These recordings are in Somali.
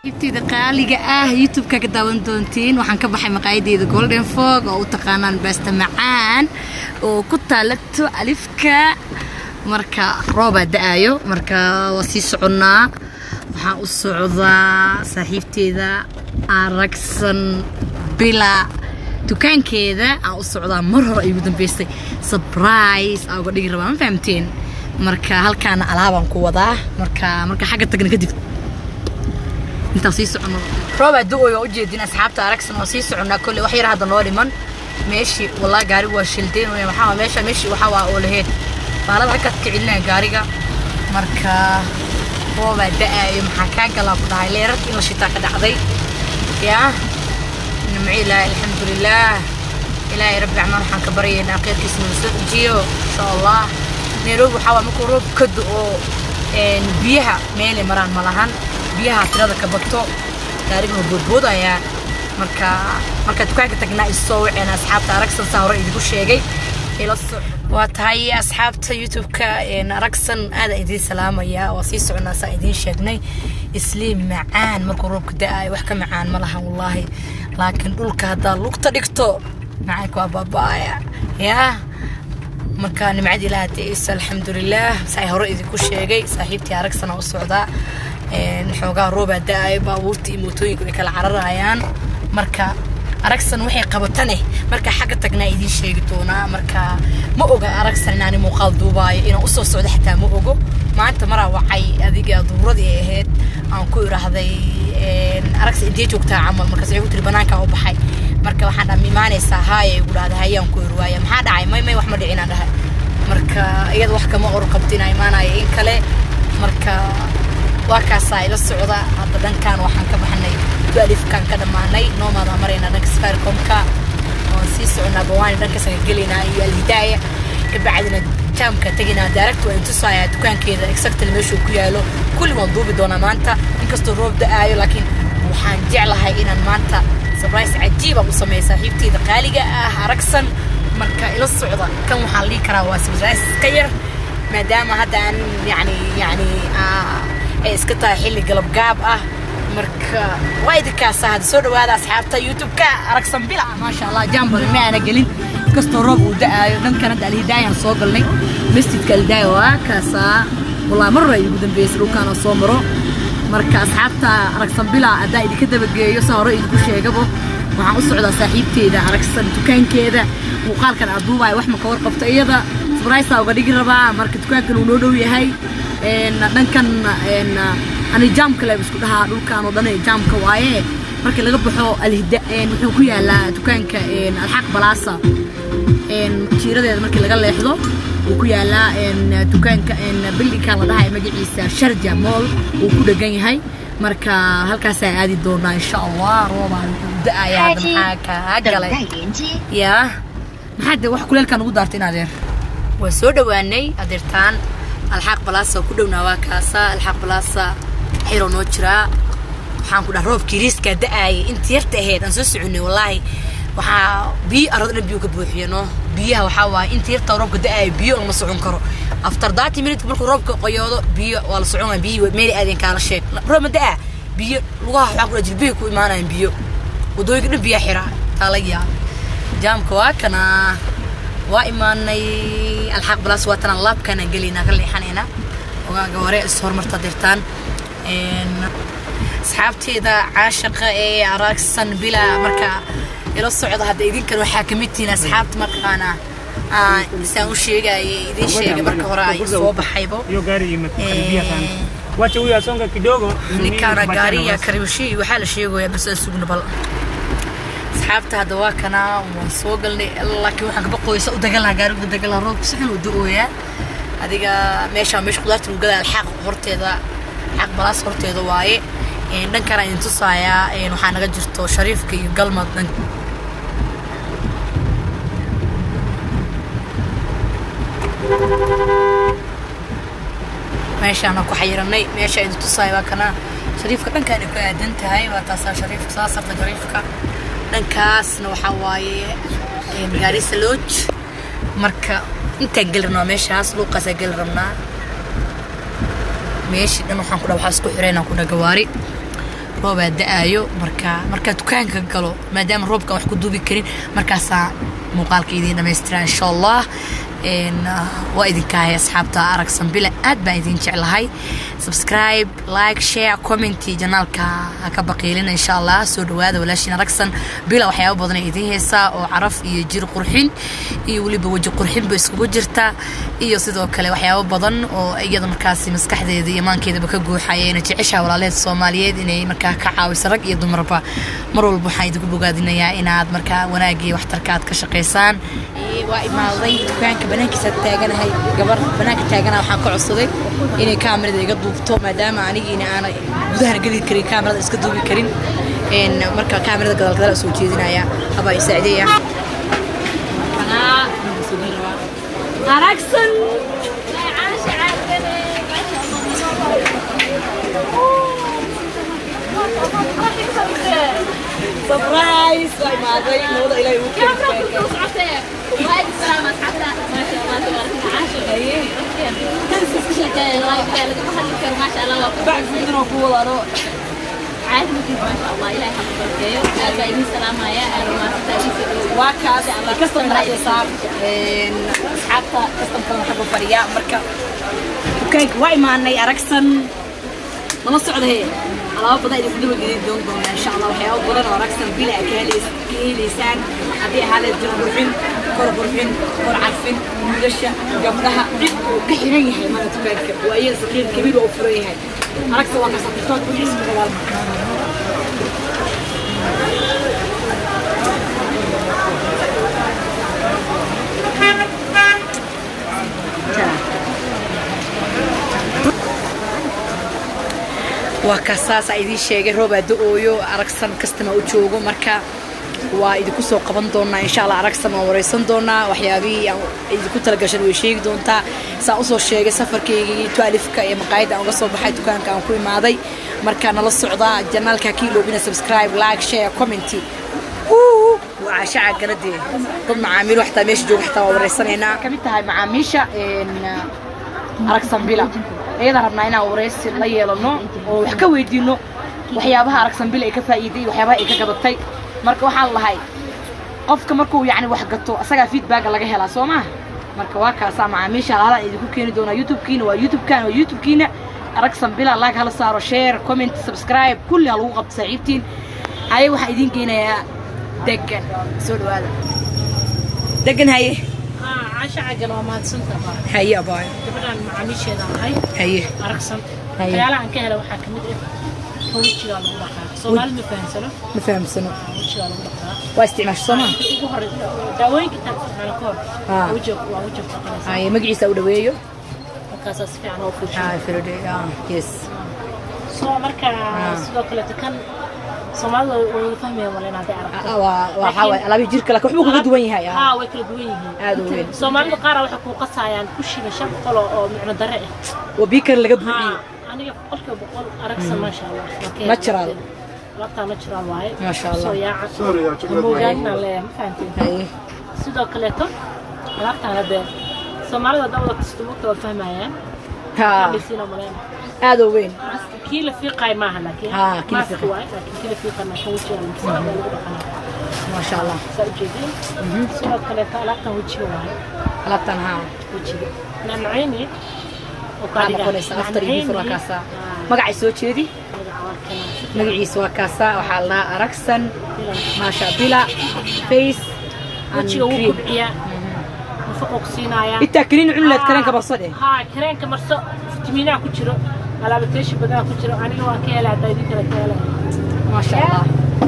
يبتدي قاليقة يوتيوب كداون دونتين وحن كبحي مقايدي ذا جولدن فوق أو تقانان باستا معان وكنت لتو ألفكا مركا روبا دايو مركا وسيس عنا وحن الصعودا صاحبتي ذا أركسن بلا دكان كذا أو الصعودا مرة يبدون بيستي سبرايز أو قد يقربا ما فهمتين مركا هل كان ألعابا كوضا مركا حاجة تقني كدف انت سيس عنا روبا دوي وجدين أصحابته أركسن وسيس عنا كل وحير هذا نوري من ماشي والله قاري وشلتين ويا محاوى ماشي وحاوى أولهيت فهذا ركض كعلنا قاريقة مركا روبا دايم حكاك الله قضاها لي رد إنه شتاء كدعضي يا نمعي لا الحمد لله إلهي رب العمال حان كبري ناقير كيسن نسد جيو إن شاء الله نيروب وحاوى مكو روب كد أو بيها ميلي مران ملهان بيها تراد كبطو تقريبا بودبودا يا marka dukaanka tagnaa isoo wicina asxaabta Aragsan sawir idinku sheegay ila waa tahay asxaabta YouTube-ka Aragsan aad idin salaamaya oo sii socnaa saa idin sheegnay isliim macaan markuu roobku da'ay wax ka macaan ma laha wallahi laakiin dhulka hada lugta dhigto macaan waa baabaya ya marka nimcad ilaahay alxamdulillah say hore idinku sheegay saaxiibtii Aragsan oo socda xoogaa roob da'ay baabuurtii mootooyinku ay kala cararayaan marka Aragsan waxay qabatane marka xaga tagnaa idin sheegi doona marka ma oga Aragsan inaani muuqaal duubay inuu soo socdo xitaa ma ogo maanta mara wacay adiga duuradii ahayd aan ku iraahday Aragsan intii joogtaa camal marka soo tiri banaanka u baxay marka waxaan dhamiimaanaysaa haay ugu dhaadahay aan ku irwaaya maxaa dhacay may wax ma dhicina dhahay marka iyada wax kama or qabtina imaanay in kale marka وكاسا إلى السعودة هذا دنكان وحن كبحني بألف كان كذا معني نوم هذا مرينا دنك سفاركم كا ونسيس عنا بواني دنك سجلنا هي الهداية كبعدنا تام كتجينا دايركت وانتصايا دكان كذا إكسكت المشو كيالو كل موضوع بدون مانتا إنكستو روب دقايو لكن وحن جعلها إن مانتا سبرايس عجيبة وصمي صاحبتي دقالقة Aragsan مركا إلى السعودة كم حالي كراواس سبرايس كير ما دام هذا يعني اسكتا حلي قلب قاب مركا وايد كاسة هذا سودو هذا أصحابته يوتيوب Aragsan بلا ما شاء الله جنب المعنى قلين كستو روب وداء دم كانت الهداية نصوق لي مستد كالهداية وكاسة والله مرة يقدم بيسرو كانوا صومرو مركا أصحابته Aragsan بلا أداء دي كده بقى يسار رأي كل شيء قبل وعن الصعودة صاحبتي إذا Aragsan دكان كده وقال كان عدوبة وإحنا كور قبط أيضا سبرايسا وقديق الربع مركا دكان كانوا نودو يهي دنكن أنا جام كله بس كلها دول كانوا ضني جام كوايه مركي لقى بحو الهداء وحنا كويا لا دكان الحق بلاصة كثير ده مركي لقى اللي يحضر وكويا لا دكان باللي كان لها مجلس شرجة مول وكل جاي هاي مركا هالكاسة عادي دورنا إن شاء الله روما دقة يا دم حاكا هجلة يا محد واحد كل كانوا قدرتين هذير وسودة واني قدرتان الحق بلاصة وكلنا واكاسة الحق بلاصة حيرو نوتشرا وحان كنا روب كريس كدقاي انت يرتهيد انسو سعني والله وحا بي أردنا بيو كبوحينو بيها وحاوا انت يرتا روب كدقاي بيو لما سعون كرو افتر داتي مينت مركو روب كقيادو بيو ولا سعون بيو ميري آدين كالا شيك روب مدقا بيو لغاها حاكو رجل بيو كو إيمانا بيو ودوي قلنا بيا حرا تاليا جام كواكنا وإيماني الحق بلاس واتنا الله كان قلينا قال لي حنينا وقوري الصور مرتدرتان إن أصحابتي إذا عاشقة Aragsan بلا مركا إلى الصعود هذا إذن كانوا حاكمتنا أصحابت مركا أنا يسوون شيء إذن شيء مركا هراء صوب حيبو نكانا قارية كريوشي وحال شيء ويبس السوق نبل أصحابت هذا واكنا وسوق اللي لكن وحق بقوا يسوق دقلها قاري ودقلها روب سحن ودقويا هذيك مش قدرت نقول الحق هرتي ذا حق بلاس هرتي ذا واي دنكان إن تصايا وحنا جرتو شريف كي قلمة دن ماشي أنا كحيرني ماشي إن تصايا كنا شريف كان كان يقعدنت هاي وتصا شريف صاصة شريفك دنكاس نوحواي مجاريس لوج مركا انت قلنا ماشي هاسلوقة قلنا ماشي لأنه حنكون وحاسكو حرينا كنا جواري rooba da'ayo marka dukaanka galo maadaama roobka wax ku duubi karin markaasa muuqaalka idin dhameystira insha Allah waa idinka hay asxaabta aragsan bila aad baan idin jeclahay subscribe like share comment janaalka ka baqiilina insha Allah soo dhawaada walaashin aragsan bila waxyaabo badan idin heesaa oo caraf iyo jir qurxin iyo waliba waji qurxin ba isku jirta iyo sidoo kale waxyaabo badan oo iyada markaas maskaxdeeda iyo maankeeda ka guuxayeen jecesha walaalaheed Soomaaliyeed inay markaa ka caawiso rag iyo dumarba mar walba waxaan idinku bogaadinayaa inaad markaa wanaag iyo waxtarka aad ka shaqeysaan waa imaaday dukaanka banaankiisa taaganahay gabar banaanka taagana waxaan ka codsaday inay kaamirada iga duubto maadaama anigiina aan gudaha gali karin kaamirada iska duubi karin marka kaamirada gadal soo jeedinaya aba isaacideeya aragsan عاش عاجبني سبرايز ما ضي موضه الى يمكن وهاي السلامة حتى ما شاء الله تبارك الله عاشق ايه تنسى شيء لايف قال ما شاء الله بعد من ركوع روح عاد ممكن ما شاء الله الهي حفظك باين سلامة يا اهلا وسهلا واكاس كاستم راي صار اصحابها كاستم كانوا حبوا فريا marka okay way maanay aragsan lama socdo hee alaab badan idin dib gelin doon insha Allah waxyaabo badan oo aragsan bila kaleysaan hadii haalad qurxin kor carfin wiilasha gabdhaha cid ka xiran yahay ma tukaanka waa ay saqiir kabiir oo furan yahay aragsan waa ka sabtood ku isku walaal وكاساس أيدي شيء روبا دقويو أركسن كستما وجوجو مركا وإذا كسو قبض دونا إن شاء الله أركسن وريسن دونا وحيابي إذا كنت لقشر ويشيك دونتا سأوصل شيء سفر كي توالف كي مقايدة أو قصو بحيث كان كوي ماضي مركا نلا الصعداء جنال كاكيلو بينا سبسكرايب لايك شير كومنتي وعشاء قردي ضمن عامل وحتى مش جو حتى وريسن هنا كميتها مع ميشا إن أركسن بلا iyada rabnaa inaan wareysi la yeelano oo wax ka weydiino waxyaabaha aragsan bil ay ka faa'iiday waxyaabaha ay ka gadatay marka waxaan lahay qofka markuu yaani wax gato asaga feedback laga helaa Soomaa marka waa kaasa macaamiisha halada idinku keeni doona YouTube-kiina aragsan bil like hala saaro share comment subscribe kulli lagu qabto saaxiibtiin hay waxa idin keenaya degan soo dhawaada degan haye عاشا عجل وما تسنت بقى هيا باي طبعا مع ميشي هاي هي ارقصن يا لا انك هلا waxa kamid ah hawjiga lagu dhaqaa Soomaali ma fahamsano hawjiga lagu dhaqaa waa isticmaash Soomaali ugu hor daawooyinka tan koor hawjiga taqaana ay magaciisa u dhaweeyo markaas si fiican oo fuushay firade yes soo marka sidoo kale tan Soomaalida way fahmayaan wala inaad aragto waxa way alaab jirka laakiin wuxuu uga duwan yahay way kala duwan yihiin aad u weyn Soomaalida qaar waxa ku qasayaan kushiga shan qolo oo micno darre ah وبيكر لقى بوحي أنا قلت بقول أركز ما شاء الله ناتشرال لقطة ناتشرال واي ما شاء الله سوري موجودنا له فهمتي هاي سيدا كليتون لقطة على بير سومالي دولة تستموت وفهمها ها هذا وين كيل في قايمة لكن ها كيل في قايمة لكن كيل في قايمة شوية ما شاء الله سأجيبين سيدا كليتون لقطة وجهي واي لقطة ها وجهي نعم عيني أنا قلت أفطر يجي كاسة مقعي سوتشيدي مقعي سوا كاسة وحالنا أركسن ما شاء بلا فيس وجهي وكبعية وفوق سينايا التأكلين علة كرنك برصده ها كرنك مرصو فتمينا كتيرو على بتيش بدنا كتيرو أنا واكيلا دايدي كلا ما شاء الله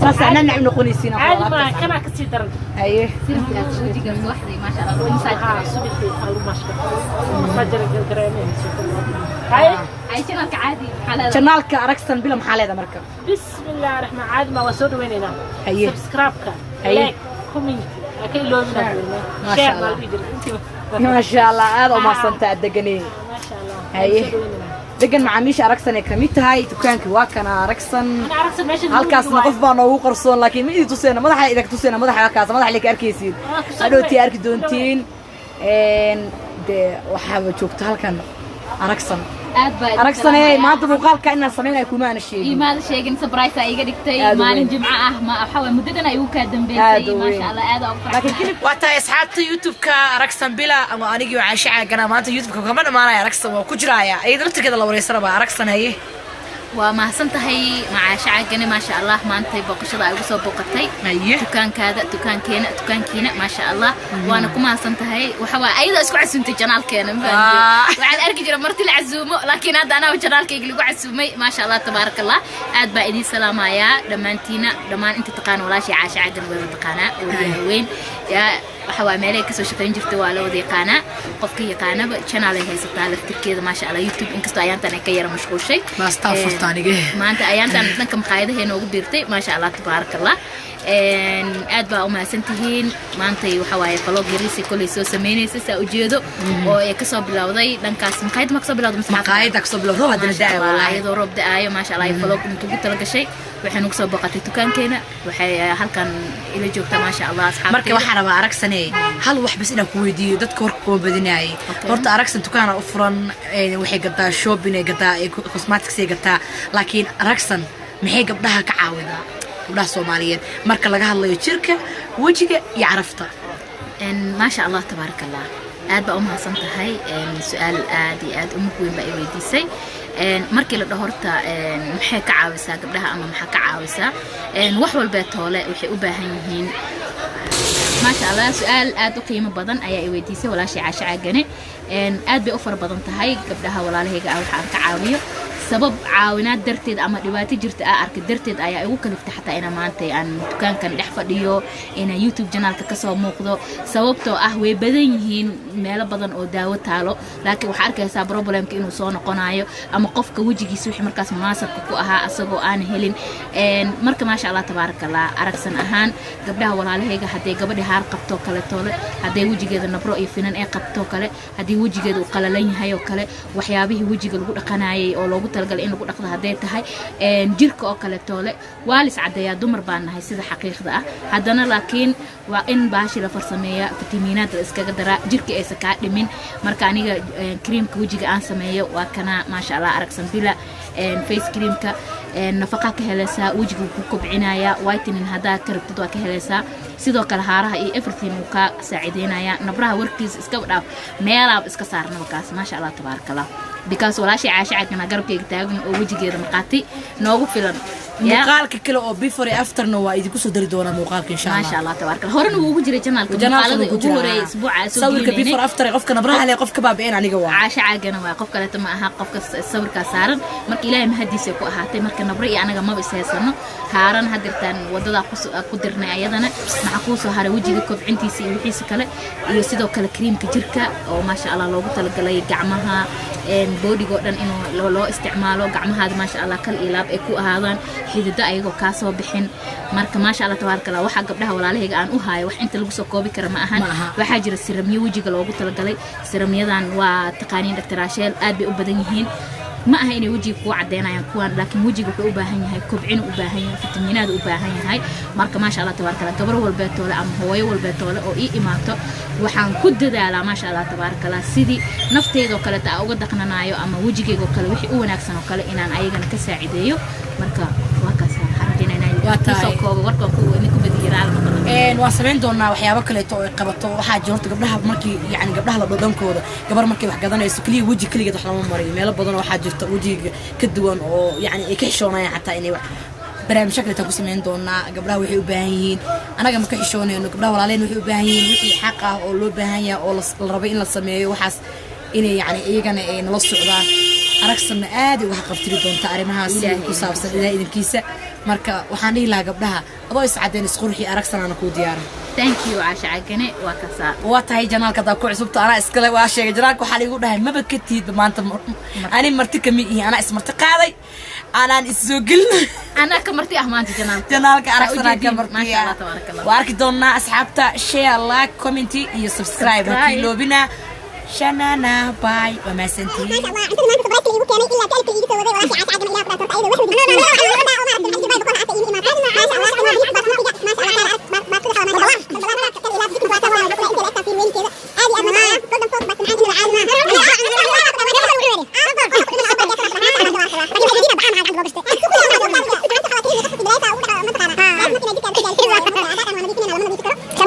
ساس أنا نعم نقولي سينا عادي ما كنا كتير درج أيه سيرتي جنب واحدة ما شاء الله وإنسان سبتي قالوا ما شاء الله فجر الجرامين هاي شنالك عادي حلال شنالك أركسن بلا محل هذا مركب بسم الله الرحمن عادي ما وصلنا ويننا أيه سبسكرايبك لايك كومنت أكيد لون ما شاء الله ما شاء الله هذا ما صنت الدقني ما شاء الله أيه دقن معاميش أركسن كميت هاي تكانك واكنا أركسن أنا أركسن ماشي هالكاس نقف بنا وقرصون لكن ما إذا تصينا ما ضحى إذا تصينا ما ضحى كاس ما ضحى لك أركيسين أدو تي أرك دونتين إن ده وحاب شوفت هالكن أركسن أركسنة ما تبغى قال كأننا سمينا يكون معنا شيء ما هذا شيء جنس برايس أيقا دكتي مالين جمعة ما أحاول مدتنا يوكا دمبيسي ما شاء الله هذا لكن كل وقت أصحابتي يوتيوب كأركسن بلا أما أنا جوا عاشعة أنا ما أنت يوتيوب كمان ما أنا أركسن وكجرايا أيضا أنت كذا لو ريسرة بأركسن هي وما حسنت هي مع شعاقني ما شاء الله ما أنت بقشة أو صوب بقتي تكان كذا تكان كينا ما شاء الله وأنا كم حسنت هي وحوا أيضا أسكو عزومتي جنال كينا وعلى أرجع مرتي العزومة لكن هذا أنا وجنال كي يقولوا عزومي ما شاء الله تبارك الله عاد بقى سلام يا لما أنت تقان ولا شيء عاشعاقني ولا تقانا وين يا waxaa meelay ka soo shaqeyn jirtay waa la wada yaqaana qofka yaqaanaba channel ay haysataa laftirkeeda ma sha Allah YouTube inkastoo ayaantan ay ka yara mashquulshay maanta ayaantan dhanka maqaayadaha inoogu dirtay ma sha Allah tabarakallah aad baa u mahadsantihiin maanta waxa waaye vlog yariisi kulay soo sameynaysa saa ujeedo oo ay ka soo bilowday dhankaas maqaayad ma ka soo bilowday maqaayada ka soo bilowday hadana daayo wallahi ayadoo roob daayo ma sha Allah vlog intuu ku tala gashay waxaan ugu soo boqotay dukaankeena waxay halkan ila joogtaa ma sha Allah asxaabta marka waxaan rabaa Aragsanay hal wax bas inaan ku weydiiyo dadka warka koo badinayay horta Aragsan dukaan u furan waxay gadaa shopping ay gadaa cosmetics ay gadaa laakiin Aragsan maxay gabdhaha ka caawidaa gabdhaha Soomaaliyeed marka laga hadlayo jirka wajiga iyo carafta ما شاء الله تبارك الله aad baa u mahadsan tahay su'aal aad iyo aad u muhiim ah ay weydiisay markii la dhaho horta maxay ka caawisaa gabdhaha ama maxaa ka caawisaa wax walba toole waxay u baahan yihiin ما شاء الله سؤال aad u qiimo badan ayaa ay weydiisay walaashii Caasha Caagane aad bay u far badan tahay gabdhaha walaalahayga waxaan ka caawiyo sabab caawinaad darteed ama dhibaato jirta arka darteed ayaa igu kaliftay xataa ina maanta aan dukaankan dhex fadhiyo ina YouTube channelka ka soo muuqdo sababtoo ah way badan yihiin meelo badan oo daawo taalo laakiin waxa arkaysaa problemka inuu soo noqonayo ama qofka wajigiisa wixii markaas munaasabka ku ahaa asagoo aan helin marka ma sha Allah tabarakallah Aragsan ahaan gabdhaha walaalahayga haday gabadhi haar qabto kale toole haday wajigeeda nabro iyo finan ay qabto kale haday wajigeedu qalalan yahay oo kale waxyaabihi wajiga lagu dhaqanayay oo loogu talgal in lagu dhaqdo haday tahay jirka oo kale toole waalis cadeeya dumar baan nahay sida xaqiiqda ah hadana laakiin waa in baashi la farsameeya fitamiinada iskaga dara jirka ay sakaa dhimin marka aniga creamka wajiga aan sameeyo waa kana ma sha Allah Aragsan bila face creamka nafaqa ka helaysa wajiga ku kobcinaya whitening hada ka rabtid waa ka helaysa sidoo kale haaraha iyo everything uu ka saacideynaya nabraha warkiis iska dhaaf meelaab iska saarnaba kaas ma sha Allah tabarakallah because walaashii Caasha Caagane garabkayga taagan oo wajigeeda maqaati noogu filan muuqaalka kale oo before after no waa idinku soo dari doona muuqaalka insha Allah ma sha Allah tabarakallah horena uu ugu jiray channelka muuqaalada ugu horeeyay isbuuca soo sawirka before after qofka nabraha leh qofka baabeen aniga waa Caasha Caagane waa qof kale ma aha qofka sawirka saaran marka Ilaahay mahadiisa ku ahaatay marka nabra iyo anaga ma biseysano haaran hadirtan wadada ku dirnay ayadana waxa ku soo haray wajiga kobcintiisa iyo wixiisa kale iyo sidoo kale creamka jirka oo ma sha Allah loogu talagalay gacmaha bodigo dhan inuu loo isticmaalo gacmahaada ma sha Allah kal ilaab ay ku ahaadaan xidida ayagoo ka soo bixin marka ma sha Allah tabarakallah waxa gabdhaha walaalahayga aan u haayo wax inta lagu soo koobi kara ma ahan waxa jira siramyo wajiga loogu talagalay siramyadan waa taqaaniin Dr. Rachel aad bay u badan yihiin ma aha inay wajiga ku cadeynayaan kuwan laakiin wajiga wuxuu u baahan yahay kobcin u baahan yahay fitamiinada u baahan yahay marka ma sha Allah tabarakallah gabar walba toole ama hooyo walba toole oo ii imaato waxaan ku dadaalaa ma sha Allah tabarakallah sidii nafteyda oo kale taa uga dhaqnanayo ama wajigeyga oo kale wixii u wanaagsan oo kale inaan ayagana ka saacideeyo marka waa kaas soo koobo warkan ku weyn ku badiyiraal waa sameyn doonaa waxyaabo kale oo ay qabato waxa jirta gabdhaha markii yani gabdhaha la dhadhankooda gabar markii wax gadanayso kaliya waji kaliya wax lama mariyo meelo badan waxa jirta wajiga ka duwan oo yani ay ka xishoonayaan xataa inay wax barnaamij kale ku sameyn doonaa gabdhaha waxay u baahan yihiin anaga ma ka xishoonayno gabdhaha walaaleen waxay u baahan yihiin wixii xaq ah oo loo baahan yahay oo la rabo in la sameeyo waxaas inay yani iyagana ay nala socdaan Aragsan aad uga qabtiri doonta arimahaas ku saabsan ilaa idinkiisa marka waxaan dhihi lahaa gabdhaha adoo iscadeen isqurxi Aragsan aan ku diyaarin thank you Caasha Caagane waa kaasa waa tahay janaalka da ku cusubta ana iskale waa sheegay janaalka waxa liigu dhahay maba ka tiid maanta ani marti kami iyo ana ismarti qaaday anaan isoo gelin ana ka marti ah maanta janaalka Aragsan ka marti ma sha Allah tabarakallah waa arki doonaa asxaabta share like comment iyo subscribe hakii loobina شنانا باي وما سنتي ما شاء الله انت ما تبغى تلي وكاني الا تعرف يجي تسوي ولا شيء عاد من ياخذ ايده وحده ما شاء الله nadiifi karo